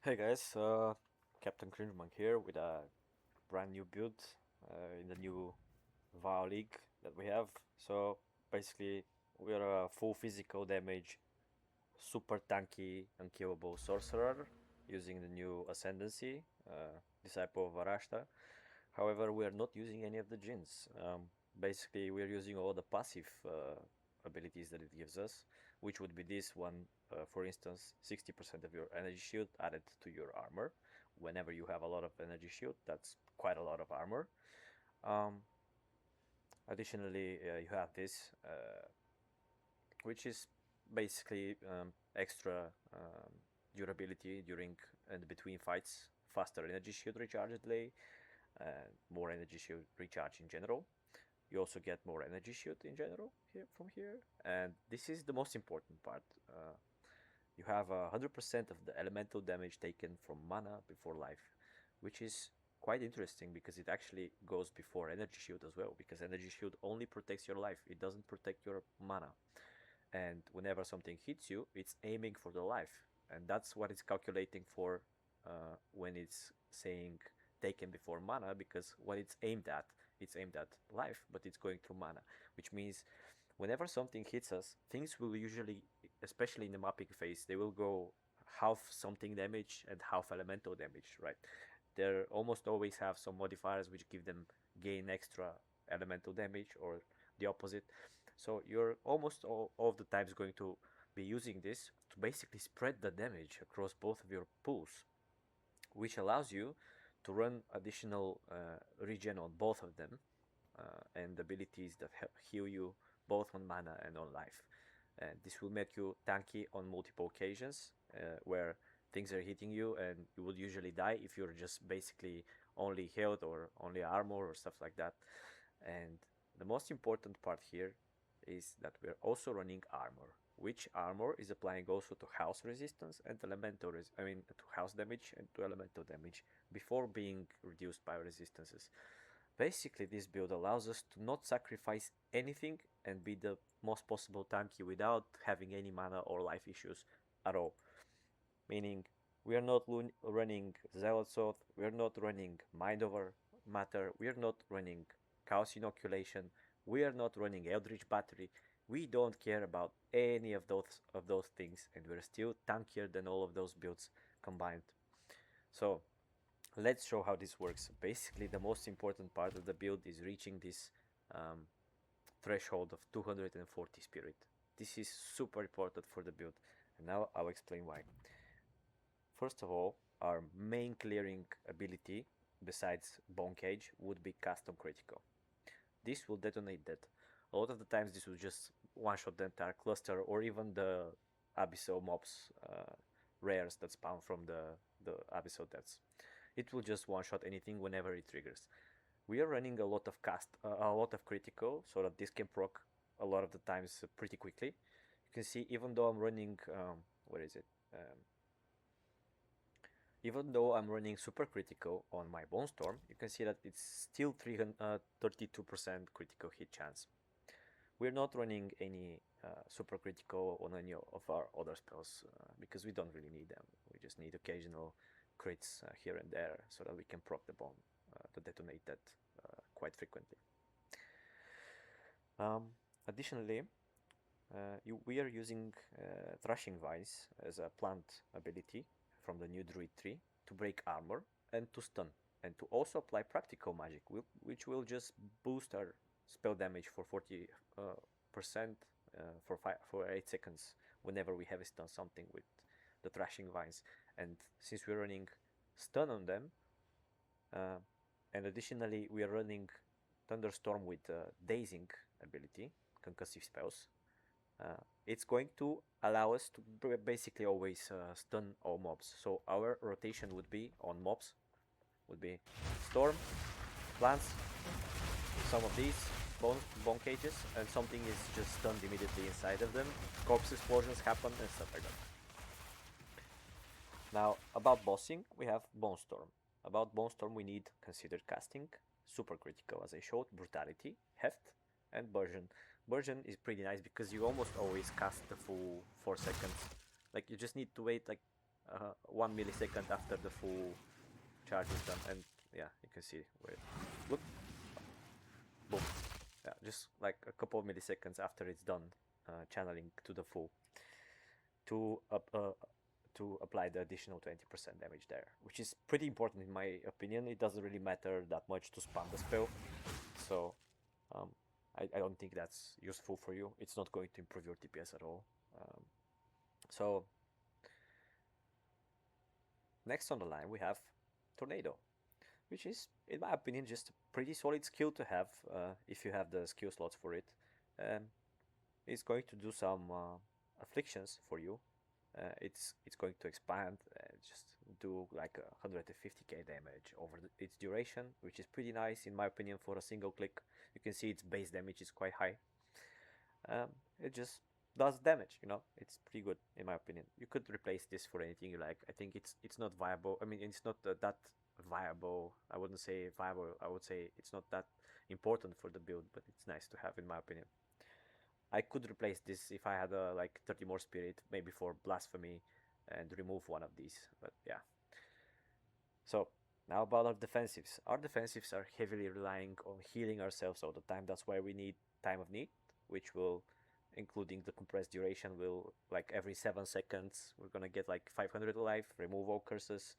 Hey guys, Captain Cringemonk here with a brand new build in the new VAR league that we have. So basically, we're a full physical damage, super tanky, unkillable sorcerer using the new Ascendancy, Disciple of Varashta. However, we are not using any of the gens. Basically, we're using all the passive abilities that it gives us, which would be this one, for instance, 60% of your energy shield added to your armor. Whenever you have a lot of energy shield, that's quite a lot of armor. Um, Additionally, you have this, which is basically extra durability during and between fights, faster energy shield recharge delay, more energy shield recharge in general. You also get more energy shield in general here from here, and this is the most important part. You have 100% of the elemental damage taken from mana before life, which is quite interesting because it actually goes before energy shield as well, because energy shield only protects your life, it doesn't protect your mana. And whenever something hits you, it's aiming for the life, and that's what it's calculating for when it's saying taken before mana, because what it's aimed at life, but it's going through mana, which means whenever something hits us, things will usually, especially in the mapping phase, they will go half something damage and half elemental damage, right? They almost always have some modifiers which give them gain extra elemental damage or the opposite. So you're almost all of the times going to be using this to basically spread the damage across both of your pools, which allows you to run additional regen on both of them, and abilities that heal you both on mana and on life. And this will make you tanky on multiple occasions where things are hitting you, and you would usually die if you're just basically only health or only armor or stuff like that. And the most important part here is that we're also running armor, which armor is applying also to house resistance and elemental to house damage and to elemental damage before being reduced by resistances. Basically, this build allows us to not sacrifice anything and be the most possible tanky without having any mana or life issues at all. Meaning, we are not running Zealot Sword, we are not running Mind Over Matter, we are not running Chaos Inoculation, we are not running Eldritch Battery. We don't care about any of those things, and we're still tankier than all of those builds combined. So let's show how this works. Basically, the most important part of the build is reaching this um, threshold of 240 spirit. This is super important for the build, and now I'll explain why. First of all, our main clearing ability, besides Bone Cage, would be Custom Critical. This will detonate that. A lot of the times this will just one-shot the entire cluster, or even the Abyssal mobs, rares that spawn from the Abyssal deaths. It will just one-shot anything whenever it triggers. We are running a lot of a lot of critical, so that this can proc a lot of the times pretty quickly. You can see even though I'm running, where is it? Even though I'm running super critical on my Bone Storm, you can see that it's still 32% critical hit chance. We're not running any super critical on any of our other spells because we don't really need them. We just need occasional crits here and there so that we can proc the bomb to detonate that quite frequently. Additionally, we are using Thrashing Vines as a plant ability from the new Druid tree to break armor and to stun, and to also apply Practical Magic, which will just boost our spell damage for 40% for 8 seconds whenever we have stun something with the Thrashing Vines. And since we're running stun on them, uh, and additionally we are running Thunderstorm with Dazing ability, concussive spells, it's going to allow us to basically always stun all mobs. So our rotation would be on mobs, would be Storm, plants, some of these bone cages, and something is just stunned immediately inside of them. Corpse explosions happen and stuff like that. Now, about bossing, we have Bone Storm. About Bone Storm, we need Considered Casting, super critical as I showed, Brutality, Heft, and Burgeon. Burgeon is pretty nice because you almost always cast the full 4 seconds. Like, you just need to wait like 1 millisecond after the full charge is done, and yeah, you can see where look, boom, yeah, just like a couple of milliseconds after it's done channeling to the full to apply the additional 20% damage there, which is pretty important in my opinion. It doesn't really matter that much to spam the spell, so um, I don't think that's useful for you. It's not going to improve your DPS at all. So next on the line we have Tornado, which is, in my opinion, just a pretty solid skill to have if you have the skill slots for it. It's going to do some afflictions for you. It's going to expand, just do like 150k damage over its duration, which is pretty nice in my opinion for a single click. You can see its base damage is quite high. It just does damage, you know. It's pretty good in my opinion. You could replace this for anything you like. I think it's not viable. I mean, it's not that viable. I wouldn't say viable. I would say it's not that important for the build, but it's nice to have in my opinion. I could replace this if I had like 30 more spirit, maybe for blasphemy, and remove one of these. But yeah. So now about our defensives. Our defensives are heavily relying on healing ourselves all the time. That's why we need Time of Need, which will, including the compressed duration, will like every 7 seconds we're gonna get like 500 life, remove all curses,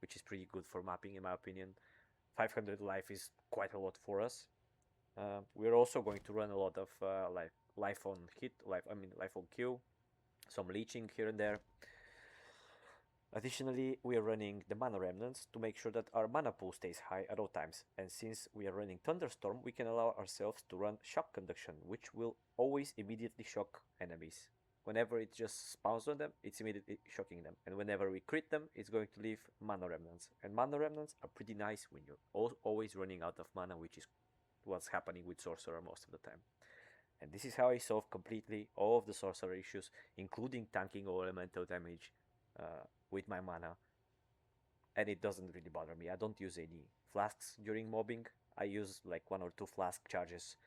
which is pretty good for mapping in my opinion. 500 life is quite a lot for us. We're also going to run a lot of like life on hit, life on kill, some leeching here and there. Additionally, we are running the mana remnants to make sure that our mana pool stays high at all times, and since we are running Thunderstorm, we can allow ourselves to run Shock Conduction, which will always immediately shock enemies. Whenever it just spawns on them, it's immediately shocking them, and whenever we crit them, it's going to leave mana remnants. And mana remnants are pretty nice when you're always running out of mana, which is what's happening with Sorcerer most of the time. And this is how I solve completely all of the Sorcerer issues, including tanking or elemental damage with my mana. And it doesn't really bother me. I don't use any flasks during mobbing. I use like 1 or 2 flask charges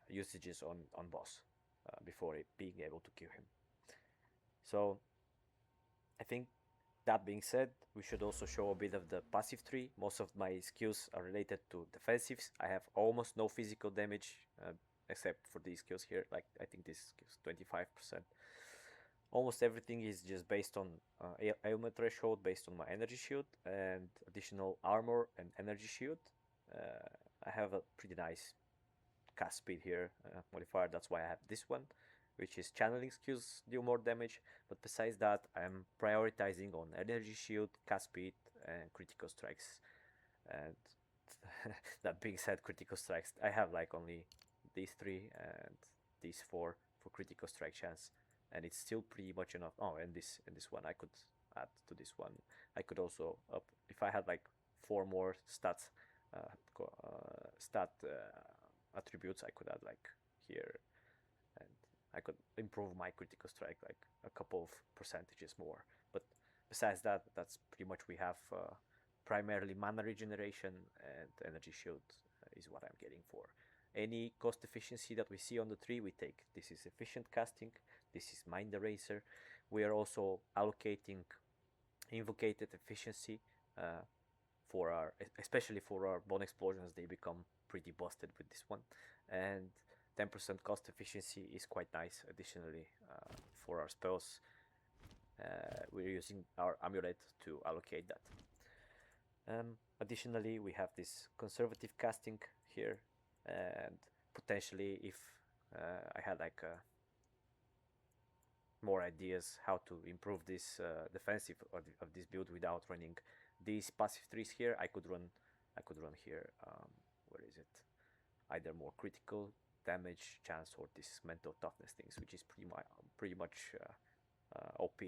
usages on boss before being able to kill him. So I think that being said, we should also show a bit of the passive tree. Most of my skills are related to defensives. I have almost no physical damage except for these skills here. Like I think this gives 25%. Almost everything is just based on ailment threshold, based on my energy shield and additional armor and energy shield. I have a pretty nice cast speed here modifier. That's why I have this one, which is channeling skills deal more damage. But besides that, I'm prioritizing on energy shield, cast speed, and critical strikes. And that being said, critical strikes, I have like only these 3 and these 4 for critical strike chance, and it's still pretty much enough. Oh, and this one I could add to this one. I could also up if I had like 4 more stats attributes. I could add like here, and I could improve my critical strike like a couple of percentages more. But besides that, that's pretty much we have primarily mana regeneration and energy shield is what I'm getting for. Any cost efficiency that we see on the tree, we take. This is efficient casting. This is Mind Eraser. We are also allocating invocated efficiency for our, especially for our bone explosions. They become pretty busted with this one, and 10% cost efficiency is quite nice. Additionally, for our spells, we're using our amulet to allocate that. Additionally, we have this conservative casting here, and potentially if I had like more ideas how to improve this defensive of this build without running these passive trees here, I could run here, where is it, either more critical damage chance or this mental toughness things, which is pretty much OP,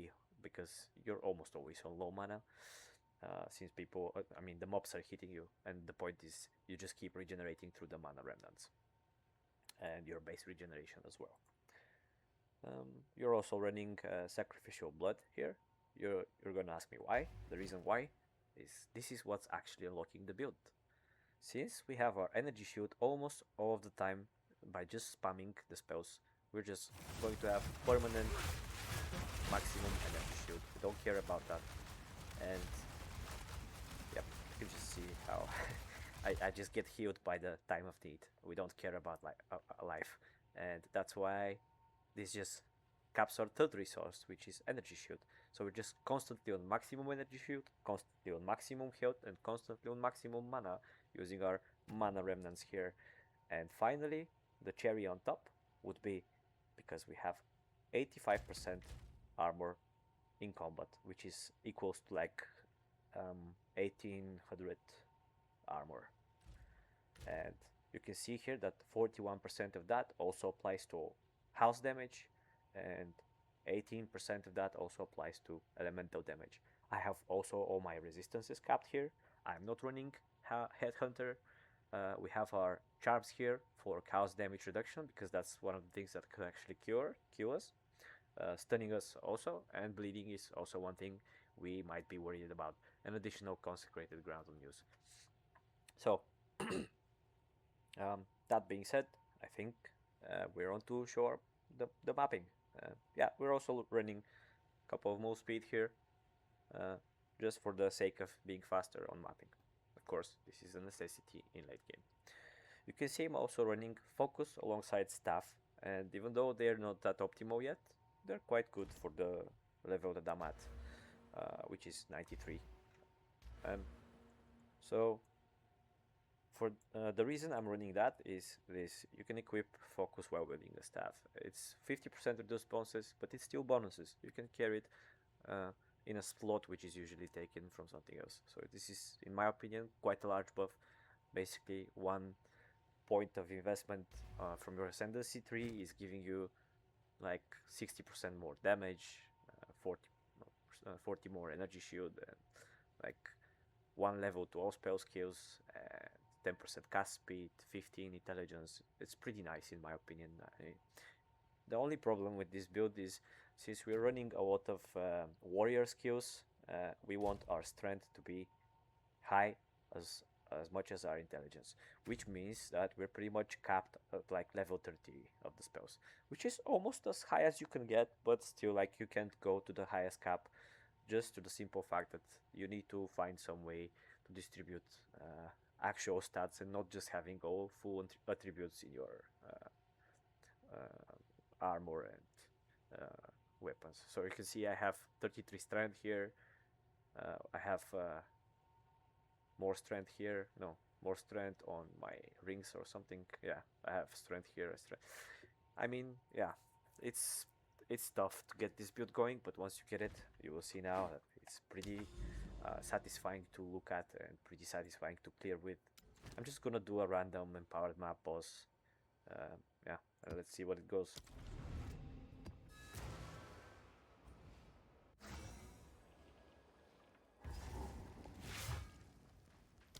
because you're almost always on low mana. Since people, I mean, the mobs are hitting you, and the point is you just keep regenerating through the mana remnants and your base regeneration as well. You're also running sacrificial blood here. You're gonna ask me why. The reason why is this is what's actually unlocking the build. Since we have our energy shield almost all of the time, by just spamming the spells, we're just going to have permanent maximum energy shield. shield. We don't care about that. And yep, you can just see how I just get healed by the time of need. We don't care about life, and that's why this just caps our third resource, which is energy shield. So we're just constantly on maximum energy shield, constantly on maximum health, and constantly on maximum mana using our mana remnants here. And finally, the cherry on top would be because we have 85% armor in combat, which is equals to like 1800 armor. And you can see here that 41% of that also applies to house damage, and 18% of that also applies to elemental damage. I have also all my resistances capped here. I'm not running Headhunter. We have our charms here for chaos damage reduction, because that's one of the things that could actually kill us. Stunning us also, and bleeding is also one thing we might be worried about. An additional consecrated ground on use. So that being said, I think we're on to show the mapping. Yeah, we're also running a couple of move speed here, just for the sake of being faster on mapping. Of course, this is a necessity in late game. You can see I'm also running focus alongside staff, and even though they're not that optimal yet, they're quite good for the level that I'm at, which is 93. So for the reason I'm running that is this: you can equip focus while building a staff. It's 50% reduced bonuses, but it's still bonuses. You can carry it in a slot which is usually taken from something else. So this is, in my opinion, quite a large buff. Basically, 1 point of investment from your ascendancy tree is giving you like 60% more damage, 40 more energy shield, and like 1 level to all spell skills, and 10% cast speed, 15 intelligence. It's pretty nice in my opinion. The only problem with this build is, since we're running a lot of warrior skills, we want our strength to be high as much as our intelligence, which means that we're pretty much capped at like level 30 of the spells, which is almost as high as you can get, but still, like, you can't go to the highest cap, just to the simple fact that you need to find some way to distribute actual stats and not just having all full attributes in your armor and weapons. So you can see I have 33 strength here. I have more strength here. No, more strength on my rings or something. Yeah, I have strength here. I mean, yeah, it's tough to get this build going, but once you get it, you will see now that it's pretty satisfying to look at and pretty satisfying to clear with. I'm just gonna do a random empowered map boss. Yeah, let's see what it goes.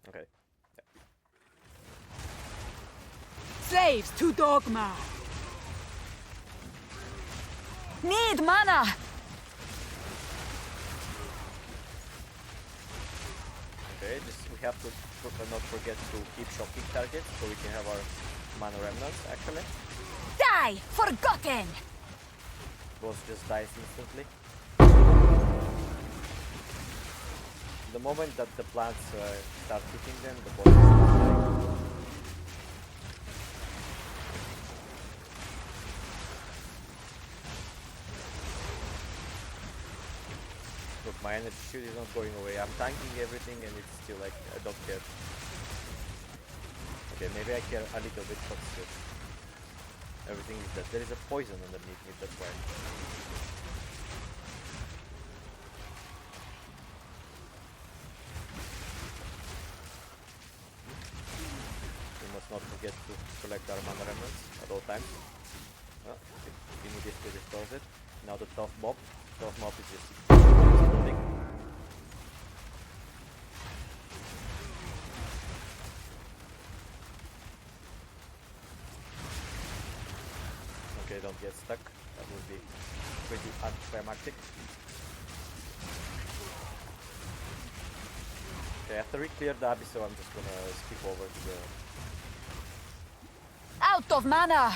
Okay. Yeah. Slaves to dogma! Need mana! Okay, we have to not forget to keep shocking targets so we can have our mana remnants actually. Die! Forgotten! Boss just dies instantly. The moment that the plants start hitting them, the boss dies. Look, my energy shield is not going away. I'm tanking everything and it's still like, I don't care. Okay, maybe I care a little bit, but still. Everything is dead. There is a poison underneath me, that's why. We must not forget to collect our mana remnants at all times. It immediately restores it. Now the tough mob is just exploding. Okay, don't get stuck. That would be pretty anticlimactic. Okay, after we clear the abyss, so I'm just gonna skip over to the... Out of mana!